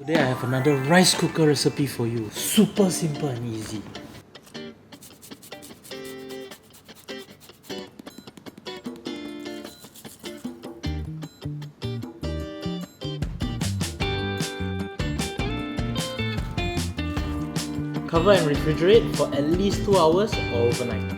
Today I have another rice cooker recipe for you. Super simple and easy. Cover and refrigerate for at least 2 hours or overnight.